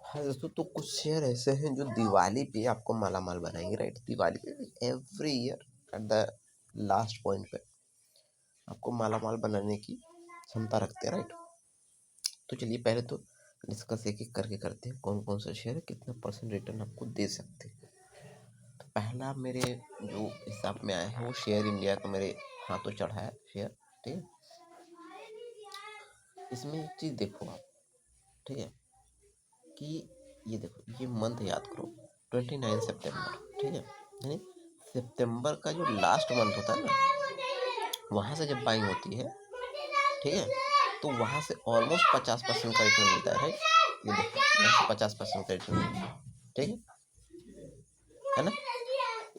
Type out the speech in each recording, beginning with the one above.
हाँ दोस्तों, तो कुछ शेयर ऐसे हैं जो दिवाली पे आपको मालामाल बनाएंगे, राइट। दिवाली पे every year at the last point पे आपको मालामाल बनाने की क्षमता रखते हैं, राइट। तो चलिए पहले तो डिस्कस एक एक करके करते हैं कौन कौन सा शेयर है कितना परसेंट रिटर्न आपको दे सकते हैं। तो पहला मेरे जो हिसाब में आया है वो शेयर इंडिया का मेरे हाथों चढ़ा है शेयर, ठीक है। इसमें एक चीज़ देखो आप, ठीक है, कि ये देखो ये मंथ याद करो 29 सितंबर, ठीक है। यानी सितंबर का जो लास्ट मंथ होता है ना, वहाँ से जब बाइंग होती है, ठीक है, तो वहाँ से ऑलमोस्ट 50% का रिटर्न मिलता है, राइट। ये देखो यहाँ से 50% का रिटर्न मिलता है, ठीक है ना।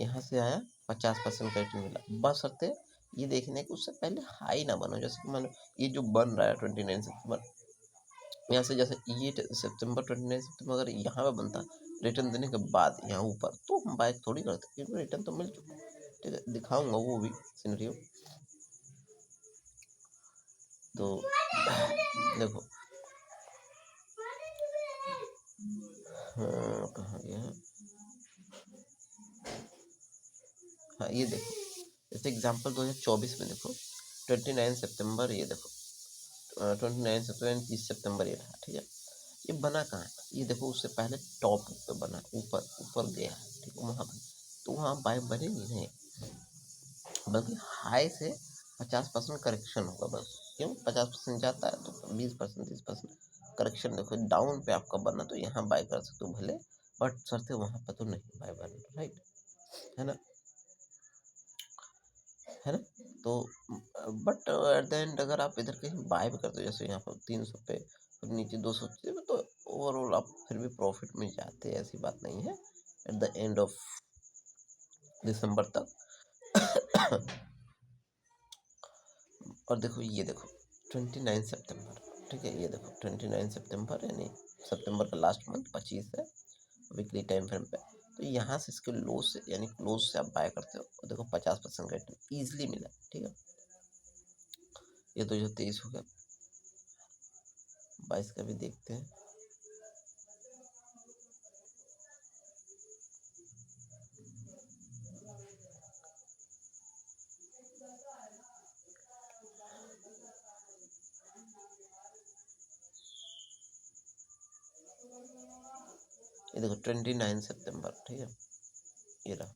यहाँ से आया 50% का रिटर्न मिला, बशर्ते ये देखने कि उससे पहले हाई ना बनो। जैसे कि मान ये जो बन रहा है 29 सितंबर, यहाँ से जैसे ये सितंबर 29 सितंबर अगर यहाँ पे बनता रिटर्न देने के बाद यहाँ ऊपर, तो हम बाइक थोड़ी करते क्योंकि रिटर्न तो मिल चुका, ठीक है। दिखाऊंगा वो भी सिनेरियो। तो देखो, हाँ कहाँ गया, हाँ ये देखो, जैसे एग्जांपल 2024 में देखो 29 सितंबर, ये देखो 29 सितंबर 30 सितंबर ये रहा, ठीक है। ये बना कहाँ है, ये देखो उससे पहले टॉप पे बना, ऊपर ऊपर गया है, ठीक है, वहाँ बना, तो वहाँ बाइक बनेगी नहीं, बल्कि हाई से 50% करेक्शन होगा बस। क्यों 50% जाता है तो 20% 30% करेक्शन। देखो डाउन पे आपका बनना तो यहाँ बाय कर सकते हो भले, बट सरते वहाँ पर तो नहीं बाय बनना, राइट, है ना, है ना। तो बट एट द एंड अगर आप इधर कहीं बाय भी करते हो, जैसे यहाँ पर 300 पे और नीचे 200 पे, तो ओवरऑल आप फिर भी प्रॉफिट में जाते हैं, ऐसी बात नहीं है at the end of December तक। और देखो ये देखो 29 सितंबर, ठीक है, ये देखो 29 सितंबर यानी सितंबर का लास्ट मंथ 25 है वीकली टाइम फ्रेम पे। तो यहाँ से इसके लो से यानी क्लोज से आप बाय करते हो और देखो 50% का रिटर्न ईजिली मिला, ठीक है। ये 2023 हो गया, 22 का भी देखते हैं। ये देखो 29 सितंबर, ठीक है, ये रहा।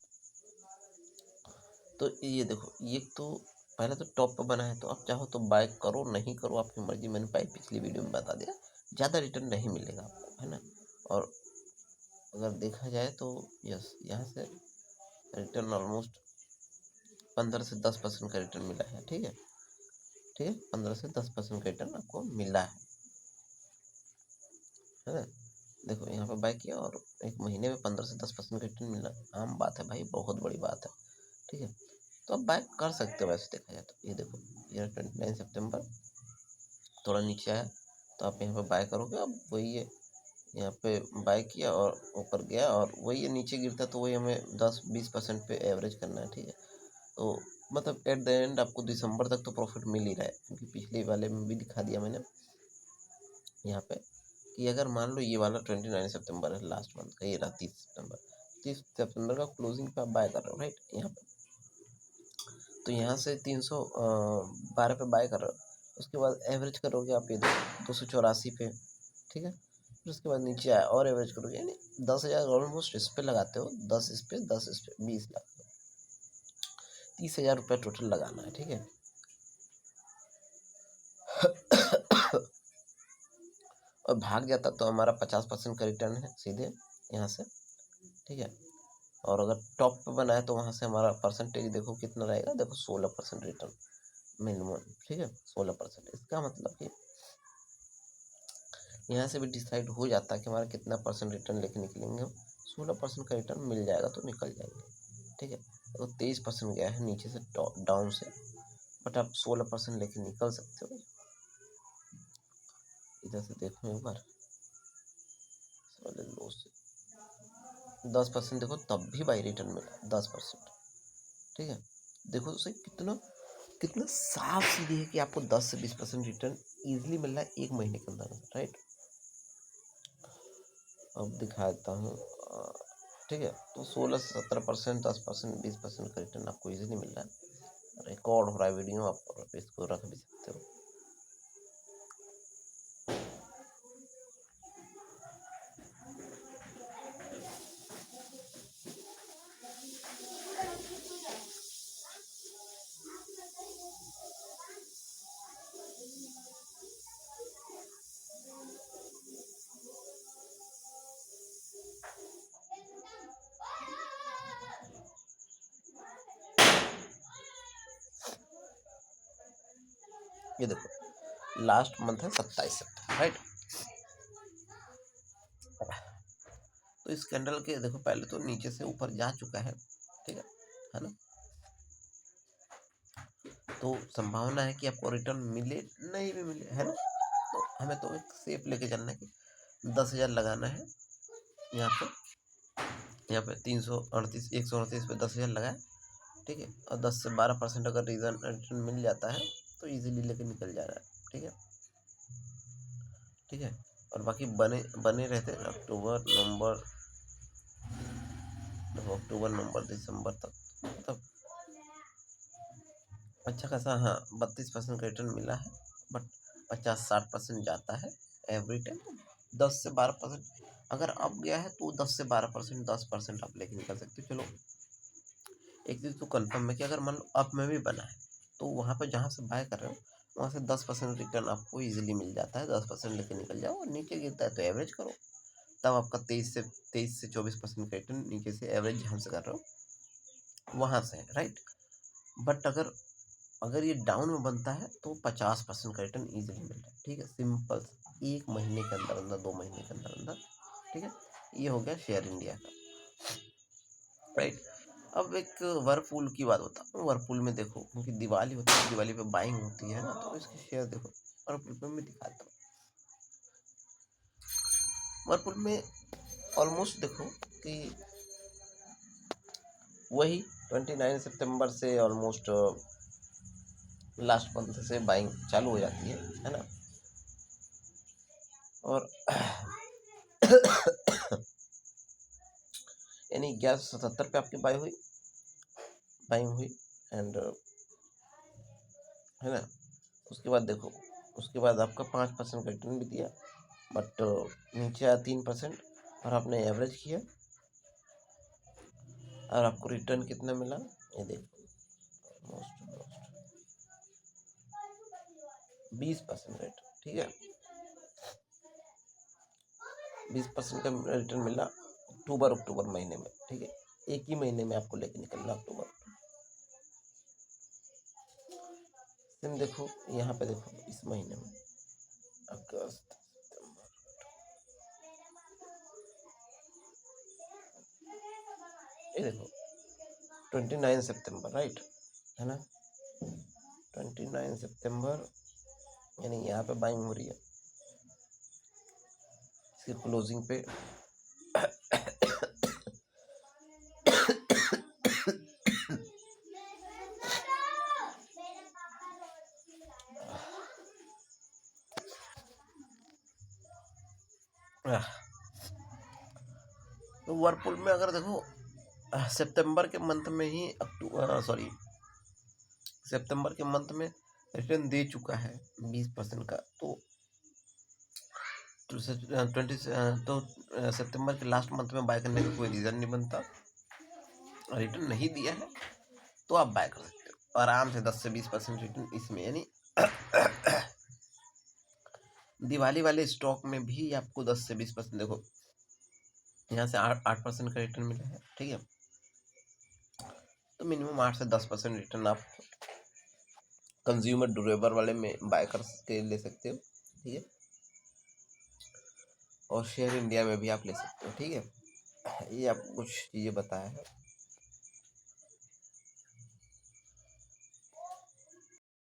तो ये देखो ये तो पहले तो टॉप पे बना है, तो आप चाहो तो बाय करो, नहीं करो आपकी मर्जी। मैंने पिछली वीडियो में बता दिया, ज़्यादा रिटर्न नहीं मिलेगा आपको, है ना। और अगर देखा जाए तो यस, यहाँ से रिटर्न ऑलमोस्ट 15 से 10% का रिटर्न मिला है, ठीक है, ठीक है, 15 से 10% का रिटर्न आपको मिला है ना। देखो यहाँ पे बाय किया और एक महीने में 15 से 10% का रिटर्न मिला, आम बात है भाई, बहुत बड़ी बात है, ठीक है। तो आप बाय कर सकते हो वैसे देखा जाए तो। ये देखो ये 29 सितंबर, थोड़ा नीचे आया तो आप यहाँ पे बाय करोगे। अब वही है, यहाँ पे बाय किया और ऊपर गया और वही है, नीचे गिरता तो वही हमें 10-20% पे एवरेज करना है, ठीक है। तो मतलब एट द एंड आपको दिसंबर तक तो प्रॉफिट मिल ही रहा है, क्योंकि पिछले वाले में भी दिखा दिया मैंने यहाँ पे कि अगर मान लो ये वाला 29 सितंबर है लास्ट मंथ का, ये रहा 30 सितंबर का क्लोजिंग पे आप बाय कर रहे हो, राइट। यहाँ पे तो यहाँ से 312 पे बाय कर रहे हो, उसके बाद एवरेज करोगे आप ये 284 पे, ठीक है। फिर उसके बाद नीचे आया और एवरेज करोगे, यानी 10,000 ऑलमोस्ट इस पे लगाते हो, 10 इस पे 10 इस पे 20 लाख, 30,000 रुपये टोटल लगाना है, ठीक है। और भाग जाता तो हमारा 50% का रिटर्न है सीधे यहाँ से, ठीक है। और अगर टॉप पे बना है तो वहाँ से हमारा परसेंटेज देखो कितना रहेगा, देखो 16% रिटर्न मिनिमम, ठीक है, 16%। इसका मतलब कि यहाँ से भी डिसाइड हो जाता है कि हमारा कितना परसेंट रिटर्न लेके निकलेंगे हम। 16% का रिटर्न मिल जाएगा तो निकल जाएंगे, ठीक है। तो 23% गया है नीचे से डाउन से, बट आप 16% लेके निकल सकते हो। इधर से देखो एक बार, लो से 10% देखो तब भी बाई रिटर्न मिला 10%, ठीक है। देखो उसे कितना कितना साफ सीधी है कि आपको 10 से 20% रिटर्न इजीली मिल रहा है एक महीने के अंदर, राइट। अब दिखा देता हूँ। ठीक है, तो 16 से 17%, 10%, 20% का रिटर्न आपको इजीली मिल रहा है। रिकॉर्ड हो रहा है वीडियो, आप इसको रख भी सकते हो। ये देखो लास्ट मंथ है 27 सितंबर, राइट। तो इस कैंडल के देखो पहले तो नीचे से ऊपर जा चुका है, ठीक है ना। तो संभावना है कि आपको रिटर्न मिले, नहीं भी मिले, है ना। तो हमें तो एक सेफ लेके चलना है कि 10,000 लगाना है यहाँ पे 338, 138 पे 10,000 लगाए, ठीक है। और 10 से 12% अगर रिटर्न मिल जाता है तो इजीली लेके निकल जा रहा है, ठीक है, ठीक है। और बाकी बने बने रहते हैं अक्टूबर नवंबर दिसंबर तक, मतलब अच्छा खासा, हाँ 32% का रिटर्न मिला है। बट 50-60% जाता है एवरी टाइम। 10 से 12% अगर अप गया है तो 10 से 12%, 10% आप लेके निकल सकते हो। चलो एक चीज़ तो कंफर्म है कि अगर मान लो अप में भी बना है तो वहाँ पे जहाँ से बाय कर रहे हो वहाँ से 10% रिटर्न आपको इजीली मिल जाता है। 10% लेके निकल जाओ, और नीचे गिरता है तो एवरेज करो, तब आपका 23 से 24% का रिटर्न नीचे से एवरेज जहाँ से कर रहे हो वहाँ से है, राइट। बट अगर ये डाउन में बनता है तो 50% का रिटर्न ईजिली मिल रहा है, ठीक है। सिंपल, 1 महीने के अंदर अंदर, 2 महीने के अंदर अंदर, ठीक है। ये हो गया शेयर इंडिया का, राइट। अब एक वर्लपूल की बात बताता हूँ। वर्लपूल में देखो, क्योंकि दिवाली होती है, दिवाली पे बाइंग होती है ना, तो इसके शेयर देखो वर्लपूल पे मैं दिखाता हूँ। वर्लपूल में ऑलमोस्ट देखो कि वही 29 सितंबर से ऑलमोस्ट लास्ट मंथ से बाइंग चालू हो जाती है ना। और यानी 1177 पे आपकी बाइंग हुई एंड, है ना। उसके बाद देखो, उसके बाद आपका 5% का रिटर्न भी दिया, बट नीचे आया 3%, और आपने एवरेज किया और आपको रिटर्न कितना मिला ये देखो, ऑलमोस्ट 20% रिटर्न, ठीक है। 20% का रिटर्न मिला अक्टूबर महीने में, ठीक है। एक ही महीने में आपको लेके निकलना अक्टूबर। सेम देखो यहाँ पे, देखो इस महीने में अगस्त, ये देखो 29 सितंबर, राइट, है ना। 29 सितंबर यानी यहाँ पे बाइंग हो रही है, इसकी क्लोजिंग पे तो वर्लपूल में अगर देखो सितंबर के मंथ में ही सितंबर के मंथ में रिटर्न दे चुका है 20% का, तो 20 सितंबर के लास्ट मंथ में बाय करने का कोई रीज़न नहीं बनता। रिटर्न नहीं दिया है तो आप बाय कर सकते हो आराम से 10 से 20% रिटर्न इसमें, यानी दिवाली वाले स्टॉक में भी आपको 10 से 20%, देखो यहाँ से 8% का रिटर्न मिला है, ठीक है। तो मिनिमम 8 से 10% रिटर्न आप कंज्यूमर ड्यूरेबल वाले में बाय कर के ले सकते हो, ठीक है। और शेयर इंडिया में भी आप ले सकते हो, ठीक है। ये आपको कुछ चीज़ें बताया है।